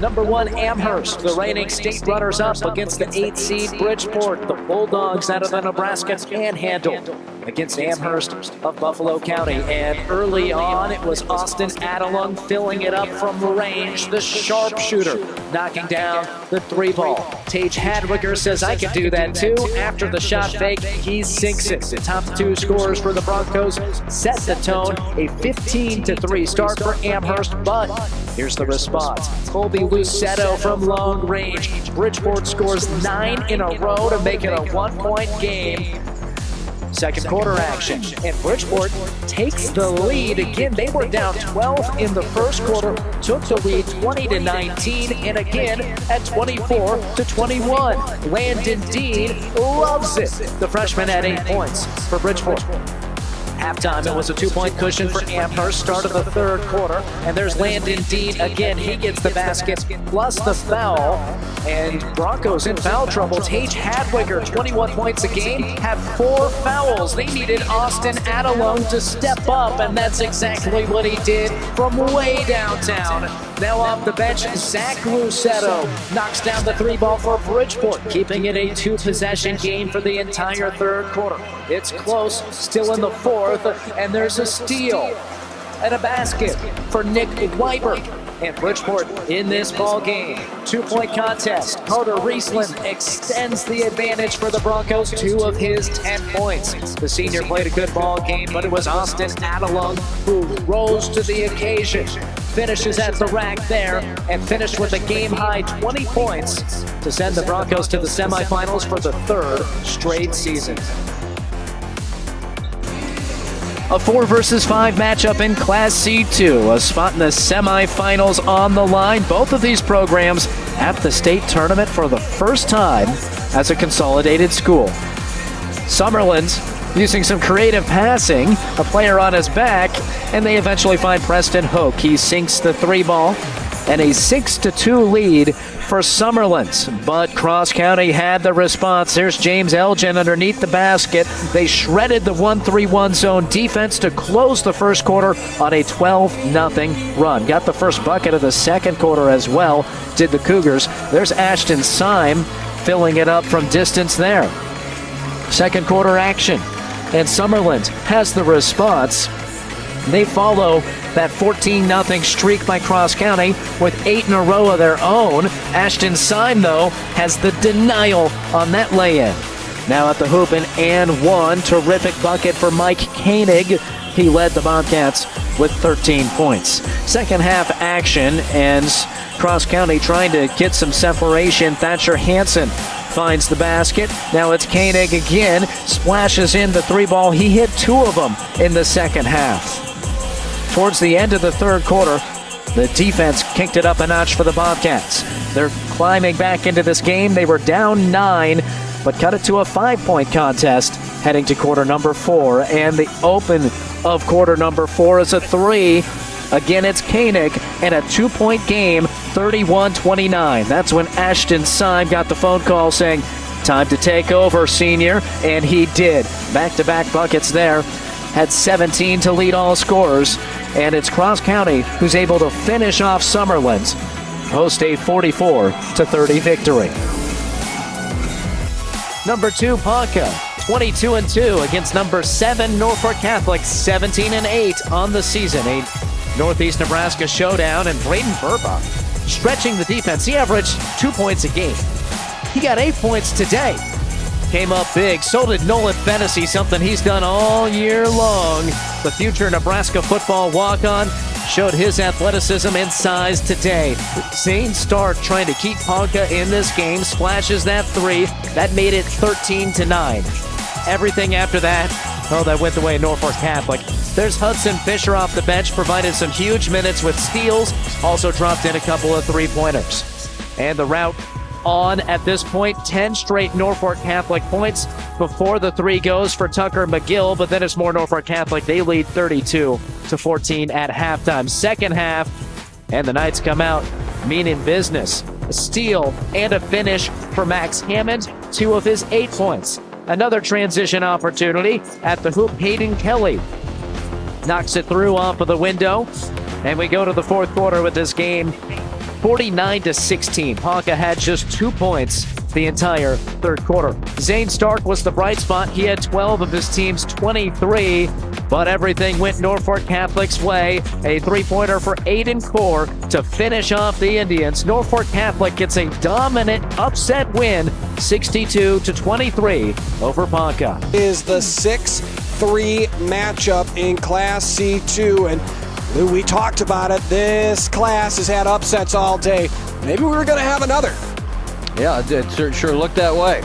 Number 1, Amherst, the reigning state runners-up against the 8th seed Bridgeport. The Bulldogs out of the Nebraska Panhandle against Amherst of Buffalo County. And early on, it was Austin Adelung filling it up from range, the sharpshooter, knocking down the 3-ball. Tage Hadwiger says, I can do that too. After the shot fake, he sinks it. The top 2 scorers for the Broncos set the tone. A 15-3 start for Amherst, but here's the response. Colby Lucetto from long range. Bridgeport scores 9 in a row to make it a 1-point game. Second quarter action, and Bridgeport takes the lead. Again, they were down 12 in the first quarter, took the lead 20-19, and again at 24-21. Landon Dean loves it. The freshman had 8 points for Bridgeport. Halftime, it was a 2-point cushion for Amherst. Start of the third quarter, and there's Landon Dean again. He gets the basket plus the foul, and Broncos in foul trouble. Tage Hadwiger, 21 points a game, have 4 fouls. They needed Austin Adelung to step up, and that's exactly what he did from way downtown. Now off the bench, Zach Lucetto knocks down the 3-ball for Bridgeport, keeping it a 2-possession game for the entire third quarter. It's close, still in the fourth, and there's a steal and a basket for Nick Weiber. And Bridgeport in this ball game. 2-point contest. Carter Riesland extends the advantage for the Broncos, 2 of his 10 points. The senior played a good ball game, but it was Austin Adelung who rose to the occasion. Finishes at the rack there and finished with a game-high 20 points to send the Broncos to the semifinals for the 3rd straight season. A 4 versus 5 matchup in Class C2. A spot in the semifinals on the line. Both of these programs at the state tournament for the first time as a consolidated school. Summerland using some creative passing, a player on his back, and they eventually find Preston Hoke. He sinks the 3-ball, and a 6-2 lead for Summerland. But Cross County had the response. There's James Elgin underneath the basket. They shredded the 1-3-1 zone defense to close the first quarter on a 12-0 run. Got the first bucket of the second quarter as well, did the Cougars. There's Ashton Syme filling it up from distance there. Second quarter action, and Summerland has the response. They follow that 14-0 streak by Cross County with 8 in a row of their own. Ashton Syme, though, has the denial on that lay-in. Now at the hoop, an and one. Terrific bucket for Mike Koenig. He led the Bobcats with 13 points. Second half action, and Cross County trying to get some separation. Thatcher Hansen finds the basket. Now it's Koenig again. Splashes in the 3-ball. He hit 2 of them in the second half. Towards the end of the third quarter, the defense kicked it up a notch for the Bobcats. They're climbing back into this game. They were down 9, but cut it to a 5-point contest heading to quarter number 4. And the open of quarter number 4 is a 3. Again, it's Koenig, and a 2-point game, 31-29. That's when Ashton Syme got the phone call saying, time to take over, senior, and he did. Back-to-back buckets there. Had 17 to lead all scorers, and it's Cross County who's able to finish off Summerland, post a 44-30 victory. Number 2, Ponca, 22-2 against number 7, Norfolk Catholic, 17-8 on the season. A Northeast Nebraska showdown, and Braden Burba stretching the defense. He averaged 2 points a game. He got 8 points today. Came up big. So did Nolan Fennessy, something he's done all year long. The future Nebraska football walk-on showed his athleticism and size today. Zane Stark trying to keep Ponca in this game. Splashes that 3. That made it 13-9. Everything after that, that went the way of Norfolk Catholic. There's Hudson Fisher off the bench, provided some huge minutes with steals. Also dropped in a couple of 3-pointers. And the route on at this point, 10 straight Norfolk Catholic points before the 3 goes for Tucker McGill, but then it's more Norfolk Catholic. They lead 32-14 at halftime. Second half, and the Knights come out meaning business. A steal and a finish for Max Hammond, 2 of his 8 points. Another transition opportunity at the hoop. Hayden Kelly knocks it through off of the window, and we go to the fourth quarter with this game 49-16. Ponca had just 2 points the entire third quarter. Zane Stark was the bright spot. He had 12 of his team's 23, but everything went Norfolk Catholic's way. A three-pointer for Aiden Core to finish off the Indians. Norfolk Catholic gets a dominant upset win, 62-23 over Ponca. Is the 6-3 matchup in Class C2, and Lou, we talked about it. This class has had upsets all day. Maybe we were going to have another. Yeah, it sure looked that way.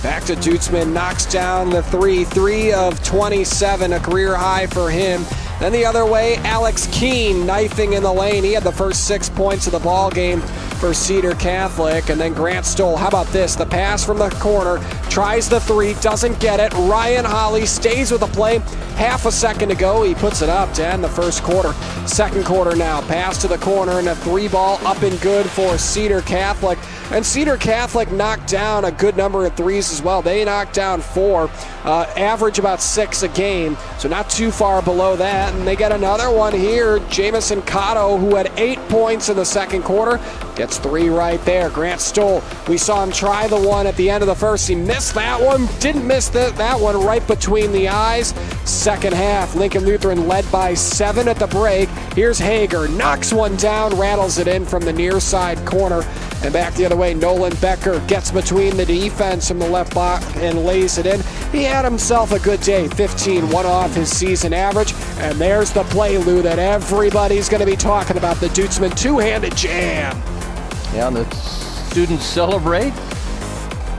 Back to Dutzman, knocks down the 3 of 27, a career high for him. Then the other way, Alex Keene knifing in the lane. He had the first 6 points of the ball game for Cedar Catholic. And then Grant Stoll, how about this? The pass from the corner, tries the 3, doesn't get it. Ryan Holly stays with the play. Half a second to go, he puts it up to end the first quarter. Second quarter now, pass to the corner and a 3-ball up and good for Cedar Catholic. And Cedar Catholic knocked down a good number of threes as well. They knocked down 4, average about 6 a game, so not too far below that. And they get another one here. Jamison Cotto, who had 8 points in the second quarter, gets 3 right there. Grant Stoll, we saw him try the one at the end of the first. He missed that one, didn't miss that one right between the eyes. Second half, Lincoln Lutheran led by 7 at the break. Here's Hager, knocks one down, rattles it in from the near side corner. And back the other way, Nolan Becker gets between the defense from the left block and lays it in. He had himself a good day, 15, one off his season average. And there's the play, Lou, that everybody's going to be talking about, the Dutzman two-handed jam. Yeah, and the students celebrate.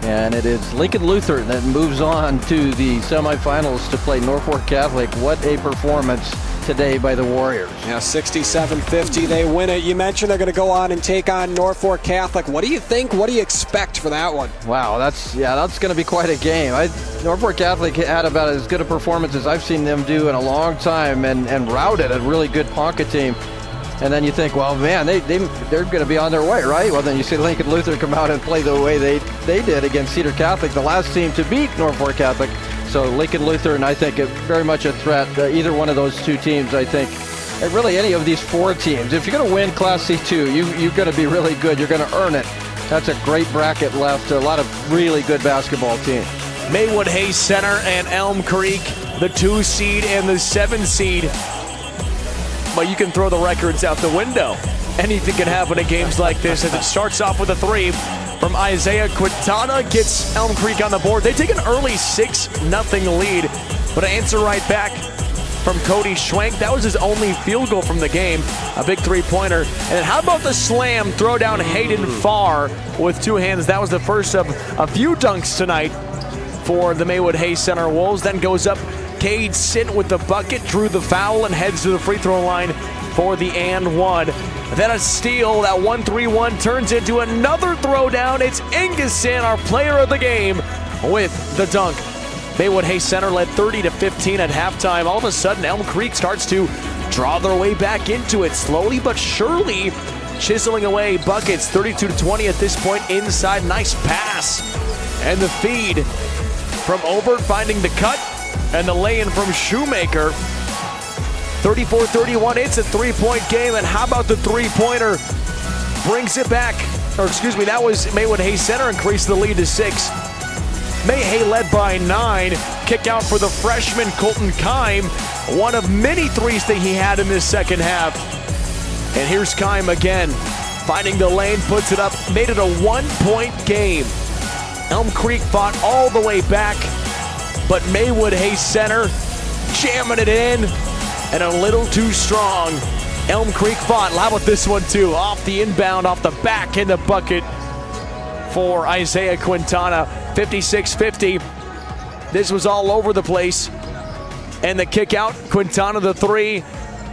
And it is Lincoln Lutheran that moves on to the semifinals to play Norfolk Catholic. What a performance today by the Warriors. Yeah, 67-50, they win it. You mentioned they're going to go on and take on Norfolk Catholic. What do you think? What do you expect for that one? Wow, that's going to be quite a game. Norfolk Catholic had about as good a performance as I've seen them do in a long time, and routed a really good Ponca team. And then you think, well, man, they're going to be on their way, right? Well, then you see Lincoln Lutheran come out and play the way they did against Cedar Catholic, the last team to beat Norfolk Catholic. So Lincoln Lutheran, I think, very much a threat. Either one of those two teams, I think, and really any of these 4 teams. If you're going to win Class C2, you're going to be really good. You're going to earn it. That's a great bracket left. A lot of really good basketball teams. Maywood Hayes Center and Elm Creek, the 2 seed and the 7 seed. But you can throw the records out the window. Anything can happen in games like this as it starts off with a 3 from Isaiah Quintana, gets Elm Creek on the board. They take an early 6-0 lead, but an answer right back from Cody Schwenk. That was his only field goal from the game, a big 3-pointer. And how about the slam, throw down Hayden Farr with 2 hands. That was the first of a few dunks tonight for the Maywood Hayes Center Wolves. Then goes up Cade Sint with the bucket, drew the foul, and heads to the free throw line for the and one. Then a steal, that 1-3-1 turns into another throwdown. It's Ingeson, our player of the game, with the dunk. Maywood Hayes Center led 30-15 at halftime. All of a sudden, Elm Creek starts to draw their way back into it, slowly but surely, chiseling away buckets. 32-20 at this point inside. Nice pass. And the feed from Obert, finding the cut, and the lay-in from Shoemaker. 34-31, it's a 3-point game, and how about the 3-pointer? Brings it back, that was Maywood Hayes Center, increased the lead to 6. Mayhay led by 9, kick out for the freshman Colton Kime, one of many threes that he had in this second half. And here's Kime again, finding the lane, puts it up, made it a 1-point game. Elm Creek fought all the way back, but Maywood Hayes Center jamming it in, and a little too strong. Elm Creek fought. How about this one too? Off the inbound, off the back in the bucket for Isaiah Quintana. 56-50. This was all over the place. And the kick out, Quintana the 3,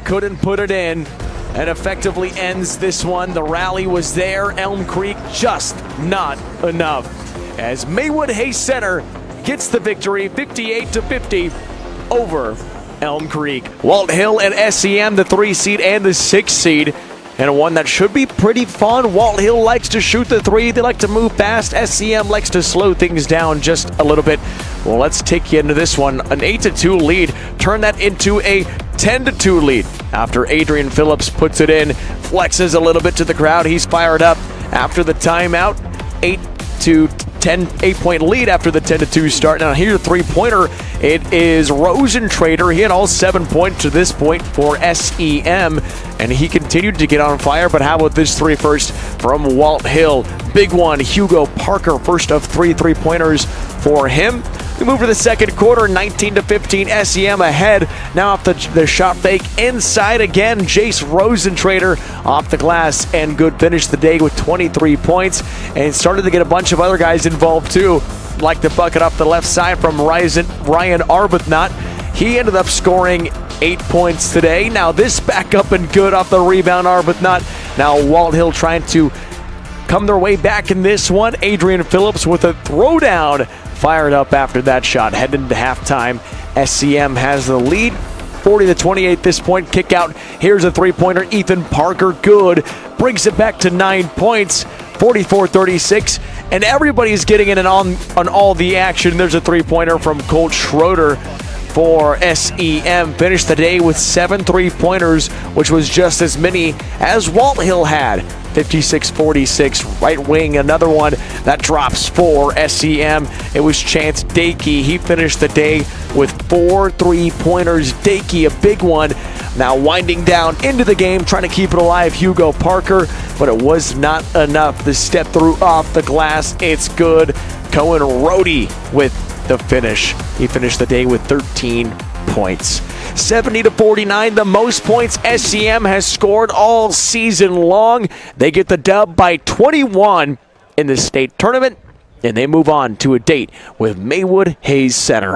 couldn't put it in, and effectively ends this one. The rally was there. Elm Creek just not enough, as Maywood Hayes Center gets the victory, 58-50 over Elm Creek. Walthill and SEM, the 3 seed and the 6 seed, and one that should be pretty fun. Walthill likes to shoot the three. They like to move fast. SCM likes to slow things down just a little bit. Well, let's take you into this one. An 8-2 lead. Turn that into a 10-2 lead after Adrian Phillips puts it in. Flexes a little bit to the crowd. He's fired up after the timeout. 8-point lead after the 10-2 start. Now here's a three-pointer. It is Rosentrader. He had all 7 points to this point for SEM, and he continued to get on fire. But how about this three first from Walthill? Big one, Hugo Parker, first of 3 3-pointers for him. We move to the second quarter, 19-15, SEM ahead. Now off the shot fake, inside again, Jace Rosentrader off the glass, and good. Finished the day with 23 points, and started to get a bunch of other guys involved too, like the bucket off the left side from Ryan Arbuthnot. He ended up scoring 8 points today. Now this back up and good off the rebound, Arbuthnot. Now Walthill trying to come their way back in this one. Adrian Phillips with a throwdown. Fired up after that shot. Heading into halftime, SCM has the lead, 40-28 this point. Kick out. Here's a three-pointer. Ethan Parker, good. Brings it back to 9 points, 44-36. And everybody's getting in and on all the action. There's a three-pointer from Colt Schroeder for SEM. Finished the day with 7 3-pointers, which was just as many as Walthill had. 56-46, right wing, another one that drops for SEM. It was Chance Dakey. He finished the day with 4 3-pointers. Dakey, a big one. Now winding down into the game, trying to keep it alive, Hugo Parker, but it was not enough. The step through off the glass, it's good. Cohen Rohde with the finish. He finished the day with 13 points. 70-49, the most points SEM has scored all season long. They get the dub by 21 in the state tournament, and they move on to a date with Maywood Hayes Center.